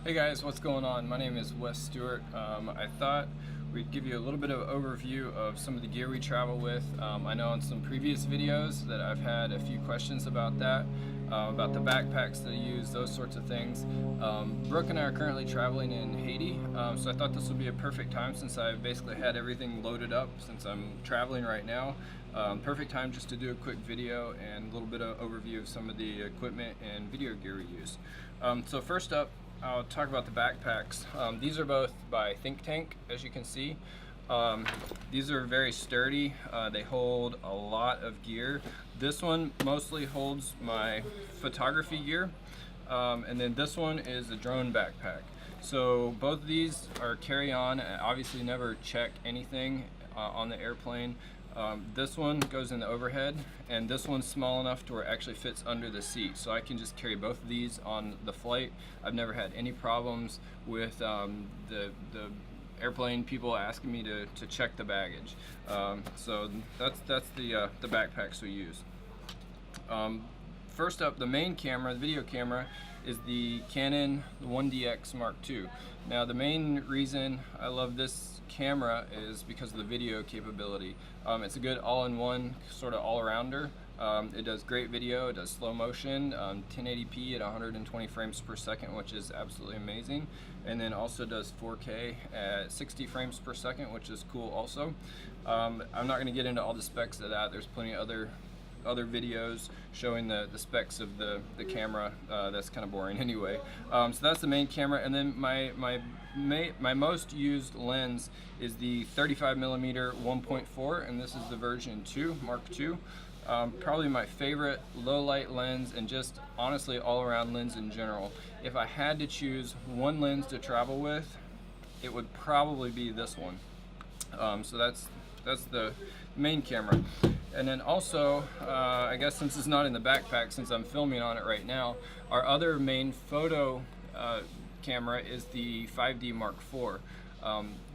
Hey guys, what's going on? My name is Wes Stewart. I thought we'd give you a little bit of overview of some of the gear we travel with. I know in some previous videos that I've had a few questions about that, about the backpacks that I use, those sorts of things. Brooke and I are currently traveling in Haiti, so I thought this would be a perfect time since I've basically had everything loaded up since I'm traveling right now. Perfect time just to do a quick video and a little bit of overview of some of the equipment and video gear we use. So first up, I'll talk about the backpacks. These are both by Think Tank, as you can see. These are very sturdy. They hold a lot of gear. This one mostly holds my photography gear, and then this one is a drone backpack. So both of these are carry-on. I obviously never check anything on the airplane. This one goes in the overhead, and this one's small enough to where it actually fits under the seat, so I can just carry both of these on the flight. I've never had any problems with the airplane people asking me to check the baggage. So that's the backpacks we use. First up, the main camera, the video camera, is the Canon 1DX Mark II. Now the main reason I love this camera is because of the video capability. It's a good all-in-one sort of all-arounder. It does great video, it does slow motion, 1080p at 120 frames per second, which is absolutely amazing, and then also does 4K at 60 frames per second, which is cool also. I'm not going to get into all the specs of that. There's plenty of other videos showing the specs of the camera. That's kind of boring anyway. So that's the main camera, and then my most used lens is the 35mm 1.4, and this is the version 2, Mark II. Probably my favorite low light lens, and just honestly all around lens in general. If I had to choose one lens to travel with, it would probably be this one. So that's the main camera. And then also, I guess since it's not in the backpack, since I'm filming on it right now, our other main photo camera is the 5D Mark IV.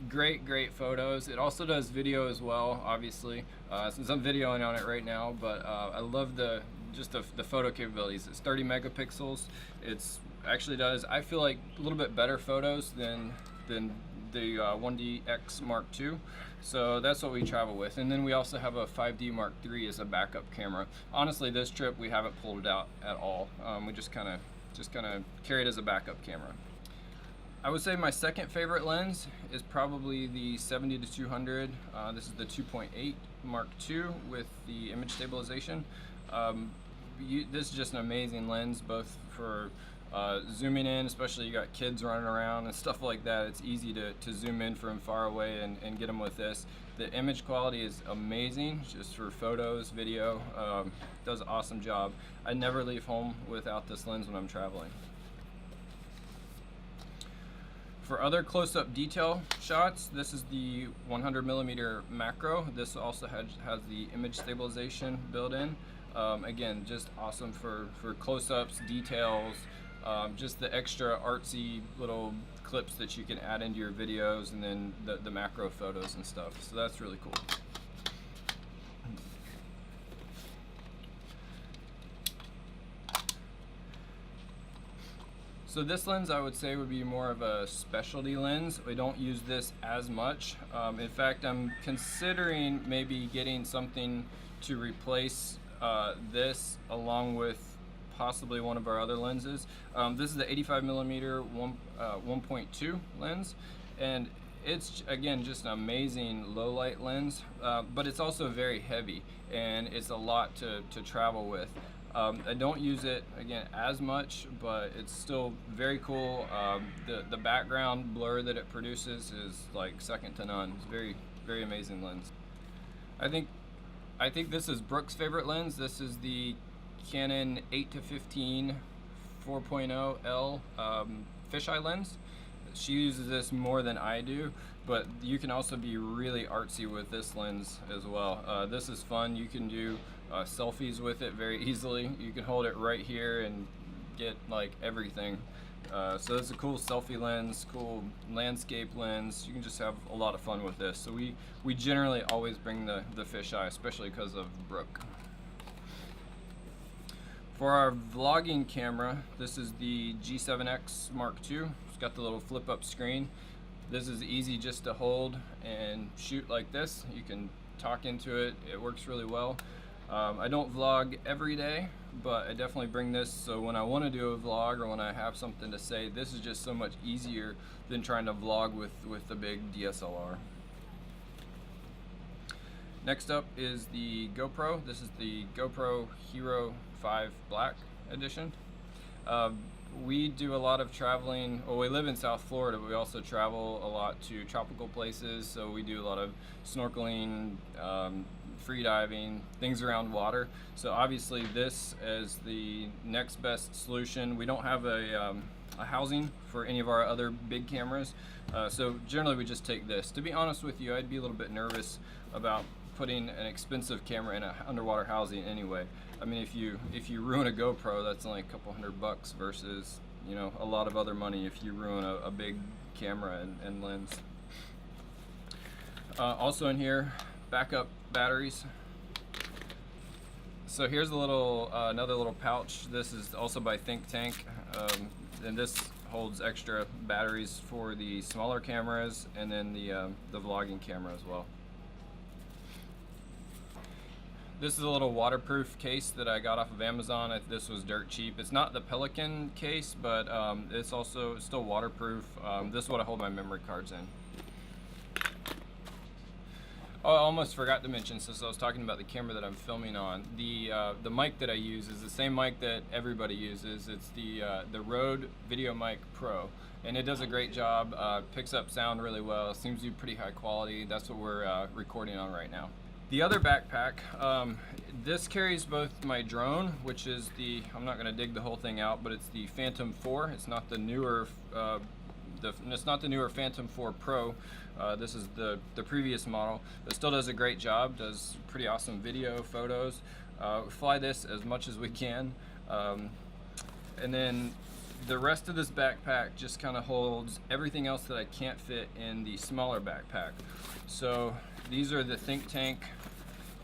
Great photos. It also does video as well, obviously, since I'm videoing on it right now, but I love the photo capabilities. It's 30 megapixels. It's actually does, I feel like, a little bit better photos than the 1DX Mark II. So that's what we travel with. And then we also have a 5D Mark III as a backup camera. Honestly, this trip we haven't pulled it out at all. We just kind of carry it as a backup camera. I would say my second favorite lens is probably the 70-200. This is the 2.8 Mark II with the image stabilization. This is just an amazing lens, both for zooming in, especially you got kids running around and stuff like that. It's easy to zoom in from far away and get them with this. The image quality is amazing, just for photos, video. Does an awesome job. I never leave home without this lens when I'm traveling. For other close-up detail shots, this is the 100mm macro. This also has the image stabilization built in. Again, just awesome for close-ups, details, just the extra artsy little clips that you can add into your videos, and then the macro photos and stuff. So that's really cool. So this lens, I would say, would be more of a specialty lens. We don't use this as much. In fact, I'm considering maybe getting something to replace this along with possibly one of our other lenses. This is the 85mm 1.2 lens, and it's, again, just an amazing low light lens, but it's also very heavy, and it's a lot to travel with. I don't use it, again, as much, but it's still very cool. The background blur that it produces is like second to none. It's very amazing lens. I think this is Brooke's favorite lens. This is the Canon 8-15 4.0 L fisheye lens. She uses this more than I do, but you can also be really artsy with this lens as well. This is fun. You can do selfies with it very easily. You can hold it right here and get like everything. So it's a cool selfie lens, cool landscape lens. You can just have a lot of fun with this. So we generally always bring the fisheye, especially because of Brooke. For our vlogging camera, this is the G7X Mark II. It's got the little flip up screen. This is easy just to hold and shoot like this. You can talk into it. It works really well. I don't vlog every day, but I definitely bring this so when I want to do a vlog or when I have something to say, this is just so much easier than trying to vlog with the big DSLR. Next up is the GoPro. This is the GoPro Hero 5 Black Edition. We do a lot of traveling. Well, we live in South Florida, but we also travel a lot to tropical places. So we do a lot of snorkeling, free diving, things around water. So obviously this is the next best solution. We don't have a housing for any of our other big cameras. So generally we just take this. To be honest with you, I'd be a little bit nervous about putting an expensive camera in an underwater housing anyway. I mean, if you ruin a GoPro, that's only a couple $100 versus, you know, a lot of other money if you ruin a big camera and lens. Also in here, backup batteries. So here's a little another little pouch. This is also by Think Tank, and this holds extra batteries for the smaller cameras and then the vlogging camera as well. This is a little waterproof case that I got off of Amazon. This was dirt cheap. It's not the Pelican case, but it's also still waterproof. This is what I hold my memory cards in. Oh, I almost forgot to mention, since I was talking about the camera that I'm filming on, the mic that I use is the same mic that everybody uses. It's the Rode VideoMic Pro, and it does a great job. Picks up sound really well. Seems to be pretty high quality. That's what we're recording on right now. The other backpack, this carries both my drone, which is I'm not going to dig the whole thing out, but it's the Phantom 4. It's not the newer, Phantom 4 Pro. This is the previous model. It still does a great job. Does pretty awesome video, photos. Fly this as much as we can, and then the rest of this backpack just kind of holds everything else that I can't fit in the smaller backpack. So these are the Think Tank,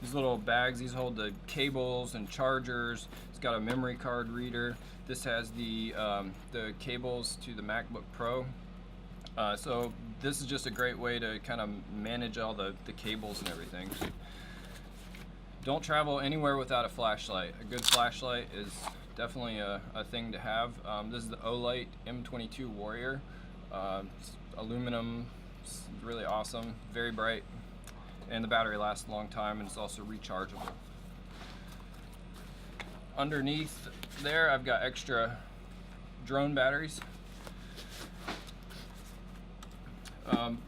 these little bags. These hold the cables and chargers. It's got a memory card reader. This has the cables to the MacBook Pro. So this is just a great way to kind of manage all the cables and everything. Don't travel anywhere without a flashlight. A good flashlight is definitely a thing to have. This is the Olight M22 Warrior. It's aluminum. It's really awesome, very bright, and the battery lasts a long time, and it's also rechargeable. Underneath there, I've got extra drone batteries.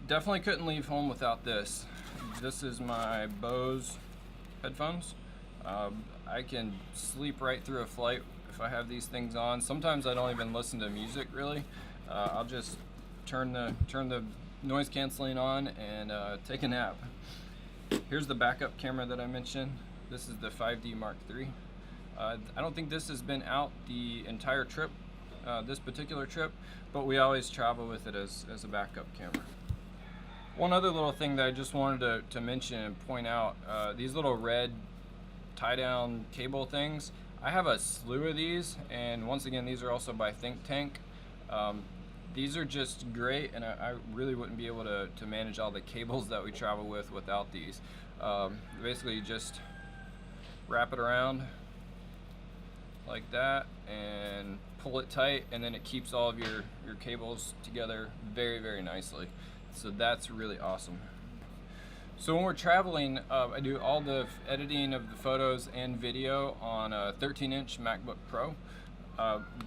Definitely couldn't leave home without this. This is my Bose headphones. I can sleep right through a flight if I have these things on. Sometimes I don't even listen to music really. I'll just turn the noise canceling on and take a nap. Here's the backup camera that I mentioned. This is the 5D Mark III. I don't think this has been out the entire trip, this particular trip, but we always travel with it as a backup camera. One other little thing that I just wanted to mention and point out, these little red tie-down cable things, I have a slew of these, and once again, these are also by Think Tank. These are just great, and I really wouldn't be able to manage all the cables that we travel with without these. Basically, just wrap it around like that and pull it tight, and then it keeps all of your cables together very, very nicely. So that's really awesome. So when we're traveling, I do all the editing of the photos and video on a 13-inch MacBook Pro.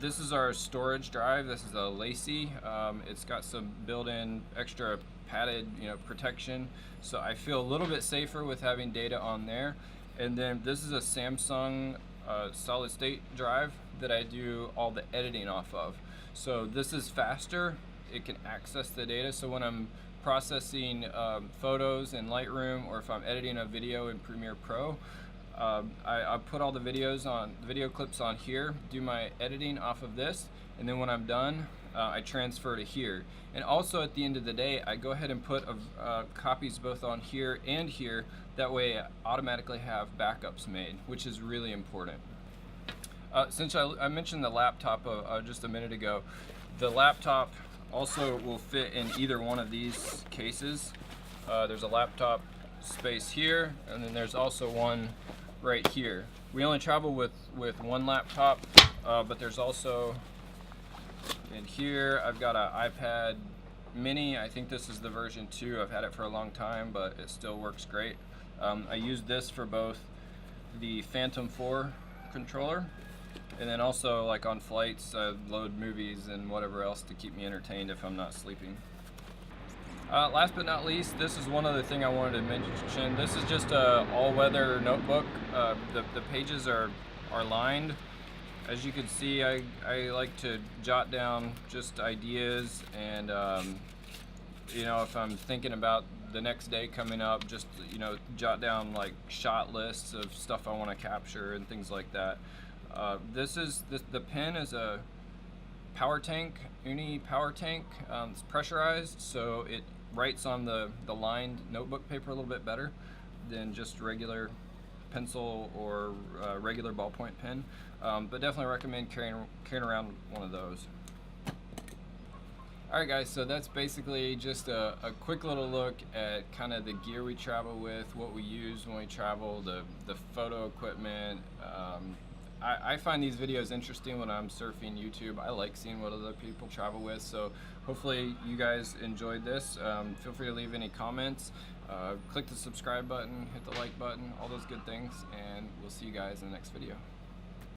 This is our storage drive. This is a LaCie. It's got some built-in extra padded, protection. So I feel a little bit safer with having data on there. And then this is a Samsung solid state drive that I do all the editing off of. So this is faster. It can access the data. So when I'm processing photos in Lightroom, or if I'm editing a video in Premiere Pro, I put all the video clips on here, do my editing off of this, and then when I'm done, I transfer to here. And also at the end of the day, I go ahead and put copies both on here and here. That way I automatically have backups made, which is really important. Since I mentioned the laptop just a minute ago, the laptop also will fit in either one of these cases. There's a laptop space here, and then there's also one right here. We only travel with one laptop, but there's also in here, I've got an iPad mini. I think this is the version 2. I've had it for a long time, but it still works great. I use this for both the Phantom 4 controller, and then also like on flights, I load movies and whatever else to keep me entertained if I'm not sleeping. Last but not least, this is one other thing I wanted to mention. This is just a all-weather notebook. The pages are lined. As you can see, I like to jot down just ideas, and you know, if I'm thinking about the next day coming up, just, you know, jot down like shot lists of stuff I want to capture and things like that. The pen is a power tank, Uni power tank. It's pressurized, so it writes on the lined notebook paper a little bit better than just regular pencil or regular ballpoint pen. But definitely recommend carrying around one of those. Alright guys, so that's basically just a quick little look at kind of the gear we travel with, what we use when we travel, the photo equipment. I find these videos interesting when I'm surfing YouTube. I like seeing what other people travel with, so hopefully you guys enjoyed this. Feel free to leave any comments, click the subscribe button, hit the like button, all those good things, and we'll see you guys in the next video.